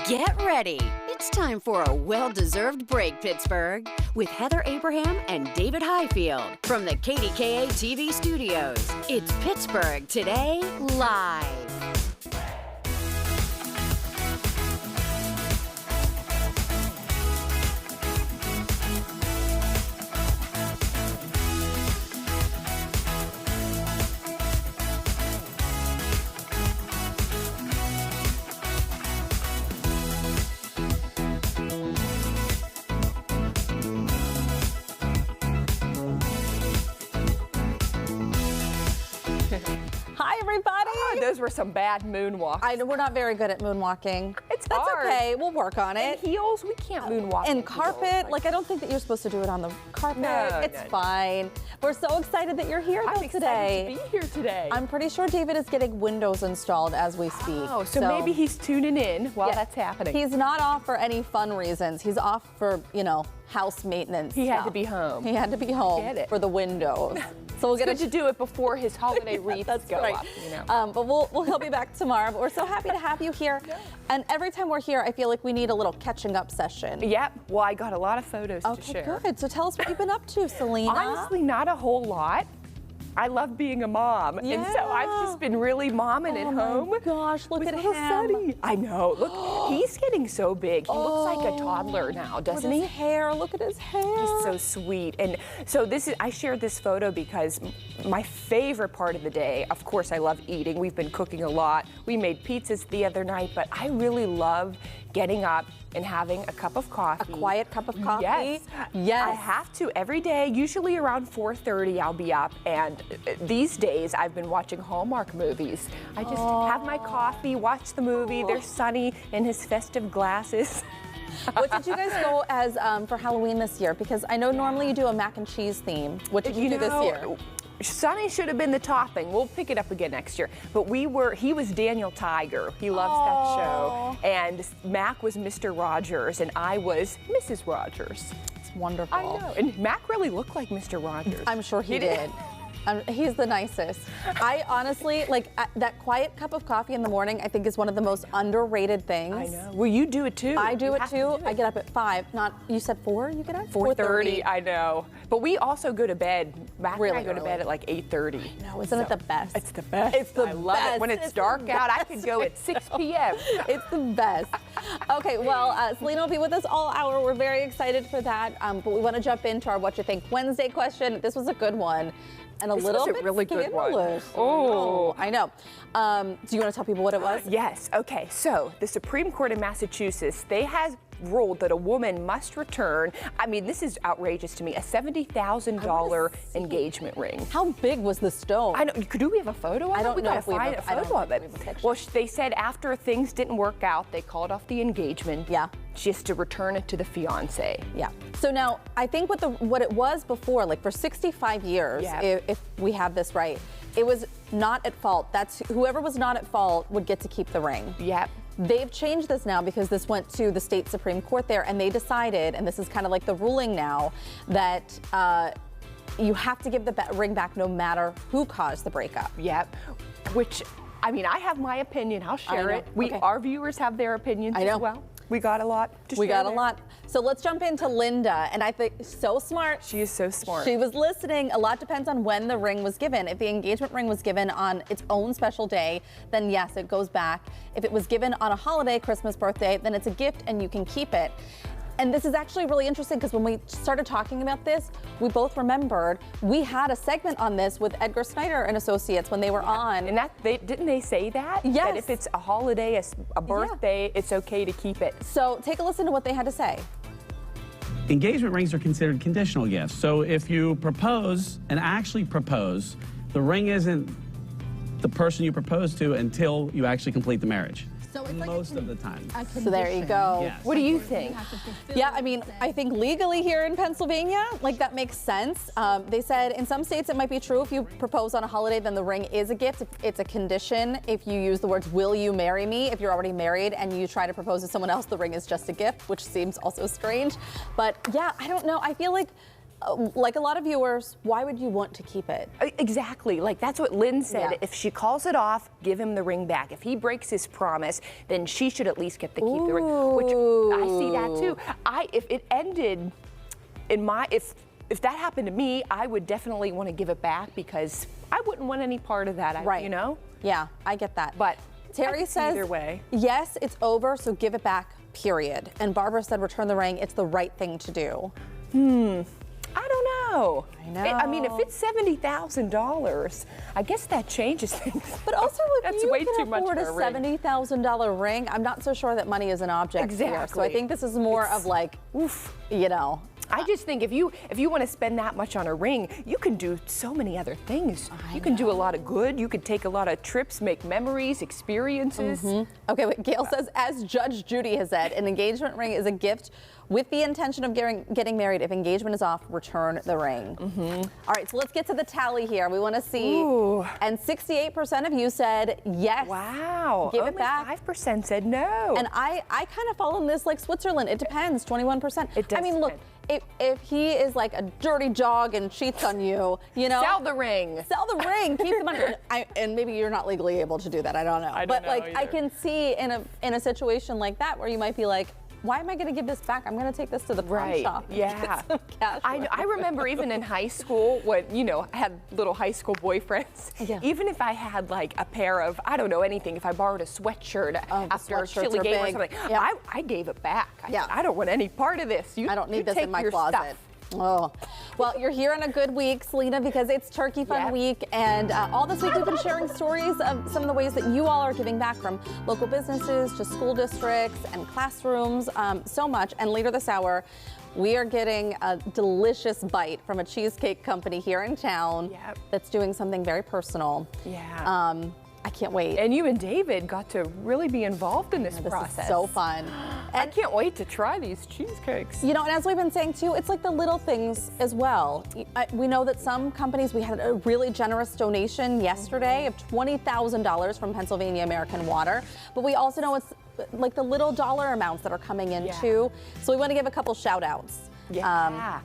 Get ready. It's time for a well-deserved break, Pittsburgh, with Heather Abraham and David Highfield from the KDKA TV studios. It's Pittsburgh Today Live. Hi, everybody. Oh, those were some bad moonwalks. I know we're not very good at moonwalking. It's That's hard. okay. We'll work on it. And heels, we can't moonwalk. And in carpet, heels. like I don't think that you're supposed to do it on the carpet. No, it's no. fine. We're so excited that you're here I'm though today. excited to be here today. I'm pretty sure David is getting windows installed as we speak. Oh, so maybe he's tuning in while Yeah. that's happening. He's not off for any fun reasons. He's off for, house maintenance. He had stuff. to be home. He had to be home Get it. for the windows. So we'll It's get good to do it before his holiday wreaths That's go right. up. But he'll be back tomorrow. But we're so happy to have you here. Yeah. And every time we're here, I feel like we need a little catching up session. Yep. Well, I got a lot of photos to Okay, share. good. So tell us what you've been up to, Celina. Honestly, not a whole lot. I love being a mom, and so I've Yeah. just been really momming at home. Oh my gosh, look with at little him. Sonny. I know. Look, he's getting so big. He looks like a toddler now, doesn't Look at he? his hair. Look at his hair. He's so sweet. And so I shared this photo because my favorite part of the day, of course, I love eating. We've been cooking a lot. We made pizzas the other night, but I really love getting up and having a cup of coffee. A quiet cup of coffee? Yes. Yes. I have to every day. Usually around 4:30 I'll be up, and these days I've been watching Hallmark movies. I just have my coffee, watch the movie. There's Sonny in his festive glasses. What did you guys go as for Halloween this year? Because I know normally you do a mac and cheese theme. What did you do this year? Sonny should have been the topping. We'll pick it up again next year. But he was Daniel Tiger. He loves that show. And Mac was Mr. Rogers, and I was Mrs. Rogers. It's wonderful. I know. And Mac really looked like Mr. Rogers. I'm sure he did. He's the nicest. I honestly, that quiet cup of coffee in the morning, I think is one of the most underrated things. I know. Well, you do it too. I do You it have to too. do I it. get up at 5. You said 4 you get up? 4:30. I know. But we also go to bed. Mac Really and I go to early. bed at like 8:30. No, isn't it the best? It's the best. It's the I love best. it. When it's dark out, I could go at 6 p.m. It's the best. Okay, well, Celina will be with us all hour. We're very excited for that. But we want to jump into our What You Think Wednesday question. This was a good one. And a This little was a bit really good one. scandalous. Oh. I know. Do you want to tell people what it was? Yes. Okay. So the Supreme Court in Massachusetts, they have ruled that a woman must return, I mean, this is outrageous to me, a $70,000 engagement ring. How big was the stone? I know. Do we have a photo of it? I don't We know gotta if we have find a- a I don't photo know of if it. we have a picture. Well, they said after things didn't work out, they called off the engagement. Yeah. She has to return it to the fiance. Yeah. So now, I think what it was before, like for 65 years, Yeah. if we have this right, it was not at fault. That's whoever was not at fault would get to keep the ring. Yep. They've changed this now because this went to the state Supreme Court there, and they decided, and this is kind of like the ruling now, that you have to give the ring back no matter who caused the breakup. Yep. Which, I mean, I have my opinion. I'll share know. it. Okay. Our viewers have their opinions I know. as well. We got a lot to We share got a there. lot. So let's jump into Linda, and I think so smart. She is so smart. She was listening. A lot depends on when the ring was given. If the engagement ring was given on its own special day, then yes, it goes back. If it was given on a holiday, Christmas, birthday, then it's a gift and you can keep it. And this is actually really interesting because when we started talking about this, we both remembered we had a segment on this with Edgar Snyder and Associates when they were on. And didn't they say that? Yes. That if it's a holiday, a birthday, it's okay to keep it. So take a listen to what they had to say. Engagement rings are considered conditional gifts. So if you propose and actually propose, the ring isn't the person you propose to until you actually complete the marriage. So it's like Most of the time. So there you go. Yes. What do you think? Yeah, I mean, I think legally here in Pennsylvania, like that makes sense. They said in some states it might be true if you propose on a holiday, then the ring is a gift. It's a condition. If you use the words, will you marry me? If you're already married and you try to propose to someone else, the ring is just a gift, which seems also strange. But yeah, I don't know. I feel like like a lot of viewers, why would you want to keep it? Exactly. Like that's what Lynn said. Yeah. If she calls it off, give him the ring back. If he breaks his promise, then she should at least get to keep the ring. Which I see that too. If it ended in if that happened to me, I would definitely want to give it back because I wouldn't want any part of that. Right. You know? Yeah, I get that. But Terry says, either way. Yes, it's over, so give it back, period. And Barbara said, return the ring. It's the right thing to do. I don't know. I know. I mean, if it's $70,000, I guess that changes things. But also, if That's you way can too much afford a for a ring. $70,000 ring, I'm not so sure that money is an object here. So I think this is more of like, oof, you know. I just think if you want to spend that much on a ring, you can do so many other things. You can do a lot of good. You could take a lot of trips, make memories, experiences. Okay, but Gail says, as Judge Judy has said, an engagement ring is a gift with the intention of getting married. If engagement is off, return the ring. All right, so let's get to the tally here. We want to see. Ooh. And 68% of you said yes. Wow. Give Only it back. 5% said no. And I kind of fall in this like Switzerland. It depends, 21%. It does I mean, look, if he is like a dirty dog and cheats on you, you know. Sell the ring. Sell the ring. Keep the money. And maybe you're not legally able to do that. I don't know. I don't but know like, either. I can see in a situation like that where you might be like, why am I going to give this back? I'm going to take this to the pawn shop. and Yeah. get some cash for I it. remember even in high school when, I had little high school boyfriends. Yeah. Even if I had like a pair of, I don't know anything, if I borrowed a sweatshirt after a sweatshirts chilly are game or big. something, Yeah. I gave it back. I Yeah. said, I don't want any part of this. I don't need you this take in my your closet. stuff. Oh, well, you're here on a good week, Celina, because it's Turkey Fun Yep. Week. And all this week, we've been sharing stories of some of the ways that you all are giving back, from local businesses to school districts and classrooms, so much. And later this hour, we are getting a delicious bite from a cheesecake company here in town Yep. that's doing something very personal. Yeah. I can't wait. And you and David got to really be involved in this This process. is so fun. I can't wait to try these cheesecakes. You know, and as we've been saying too, it's like the little things as well. We know that some companies, we had a really generous donation yesterday of $20,000 from Pennsylvania American Water, but we also know it's like the little dollar amounts that are coming in too. So we want to give a couple shout outs. Yeah.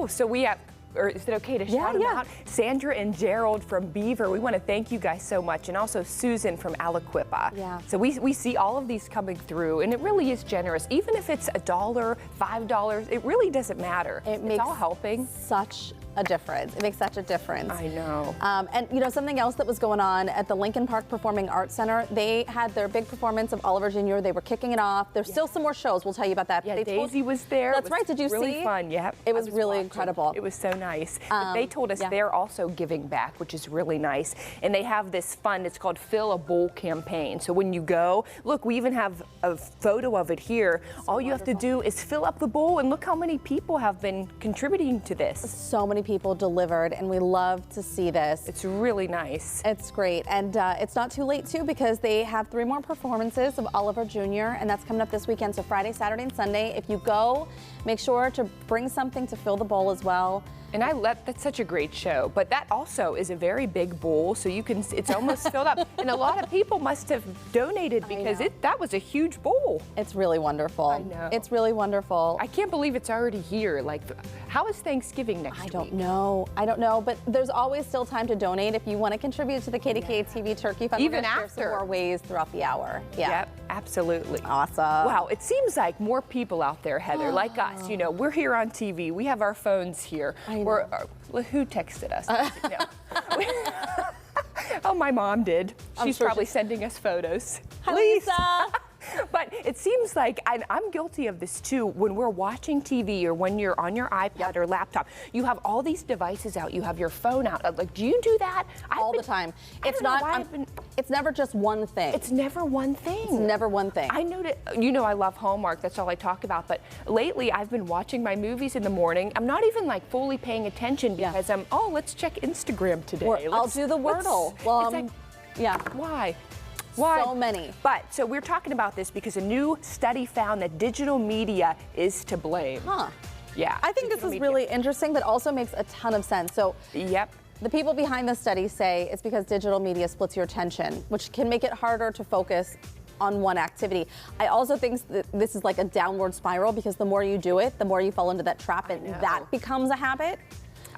So we have, or is it okay to shout them out? Sandra and Gerald from Beaver, we want to thank you guys so much. And also Susan from Aliquippa. Yeah. So we see all of these coming through, and it really is generous. Even if it's $1, $5, it really doesn't matter. It's all helping. Such a difference. It makes such a difference. I know. And you know, something else that was going on at the Lincoln Park Performing Arts Center, they had their big performance of Oliver Jr. They were kicking it off. There's still some more shows. We'll tell you about that. Yeah, Daisy was there. That's right. Did you really see? Really fun. Yep. It was really watching. incredible. It was so nice. But they told us they're also giving back, which is really nice. And they have this fund. It's called Fill a Bowl campaign. So when you go, look, we even have a photo of it here. All you have to do is fill up the bowl, and look how many people have been contributing to this. So many people delivered, and we love to see this. It's really nice. It's great. And it's not too late, too, because they have 3 more performances of Oliver Jr., and that's coming up this weekend. So Friday, Saturday, and Sunday. If you go, make sure to bring something to fill the bowl as well. And that's such a great show. But that also is a very big bowl, so you can, it's almost filled up. And a lot of people must have donated because that was a huge bowl. It's really wonderful. I know. It's really wonderful. I can't believe it's already here. Like, how is Thanksgiving next week? I don't know, but there's always still time to donate if you want to contribute to the KDKA TV Turkey Fund. Even We're gonna share some after. more ways throughout the hour. Yeah. Yep, absolutely. Awesome. Wow, it seems like more people out there, Heather, like us. You know, we're here on TV. We have our phones here. I know. Who texted us? No. Oh, my mom did. She's sure probably sending us photos. Hi, Lisa. But it seems like, and I'm guilty of this too, when we're watching TV or when you're on your iPad or laptop, you have all these devices out, you have your phone out. Like, do you do that? All the time. It's It's never just one thing. It's never one thing. It's never one thing. I know that, you know, I love Hallmark. That's all I talk about. But lately, I've been watching my movies in the morning. I'm not even like fully paying attention because let's check Instagram today. I'll do the Wordle. Why? So many. But so we're talking about this because a new study found that digital media is to blame. Huh. Yeah. I think this is really interesting, but also makes a ton of sense. So. Yep. The people behind the study say it's because digital media splits your attention, which can make it harder to focus on one activity. I also think that this is like a downward spiral because the more you do it, the more you fall into that trap and that becomes a habit.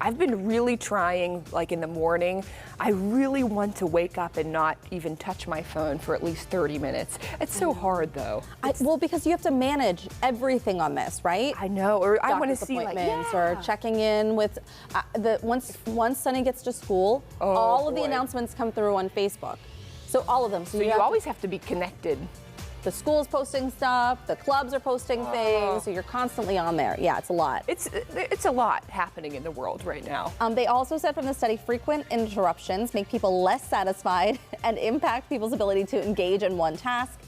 I've been really trying, like in the morning, I really want to wake up and not even touch my phone for at least 30 minutes. It's so hard though. Well, because you have to manage everything on this, right? I know, or I want to Doctor's see like, appointments or checking in with once Sonny gets to school, all of the announcements come through on Facebook. So all of them. So you always have to be connected. The school's posting stuff, the clubs are posting things, so you're constantly on there. Yeah, it's a lot. It's a lot happening in the world right now. They also said from the study, frequent interruptions make people less satisfied and impact people's ability to engage in one task,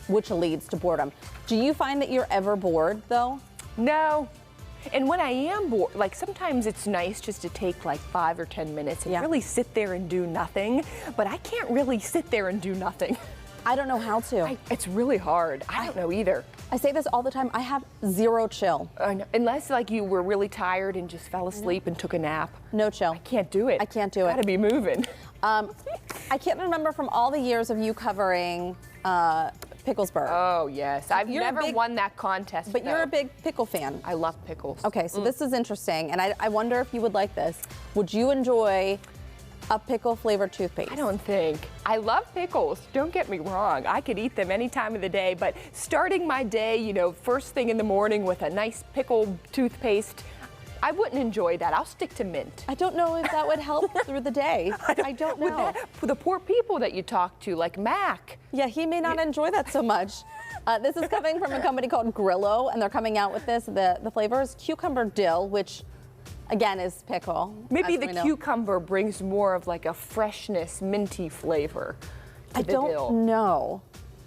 which leads to boredom. Do you find that you're ever bored, though? No. And when I am bored, like sometimes it's nice just to take like 5 or 10 minutes and really sit there and do nothing, but I can't really sit there and do nothing. I don't know how to. It's really hard. I don't know either. I say this all the time. I have zero chill. I know. Unless like you were really tired and just fell asleep and took a nap. No chill. I can't do it. I can't do it. Gotta be moving. I can't remember from all the years of you covering Picklesburg. Oh yes, I've never won that contest. But you're a big pickle fan. I love pickles. Okay, so this is interesting, and I wonder if you would like this. Would you enjoy a pickle flavored toothpaste? I don't think. I love pickles, don't get me wrong. I could eat them any time of the day, but starting my day, you know, first thing in the morning with a nice pickle toothpaste, I wouldn't enjoy that. I'll stick to mint. I don't know if that would help through the day. I don't know. For the poor people that you talk to, like Mac. Yeah, he may not enjoy that so much. This is coming from a company called Grillo, and they're coming out with this. The flavor is cucumber dill, which again is pickle. Maybe the cucumber brings more of like a freshness, minty flavor to the dill. I don't know.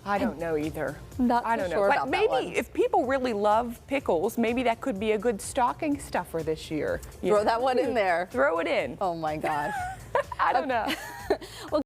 I don't know either. I don't know. But maybe if people really love pickles, maybe that could be a good stocking stuffer this year. Throw that one in there. Throw it in. Oh my God. I don't know. Well,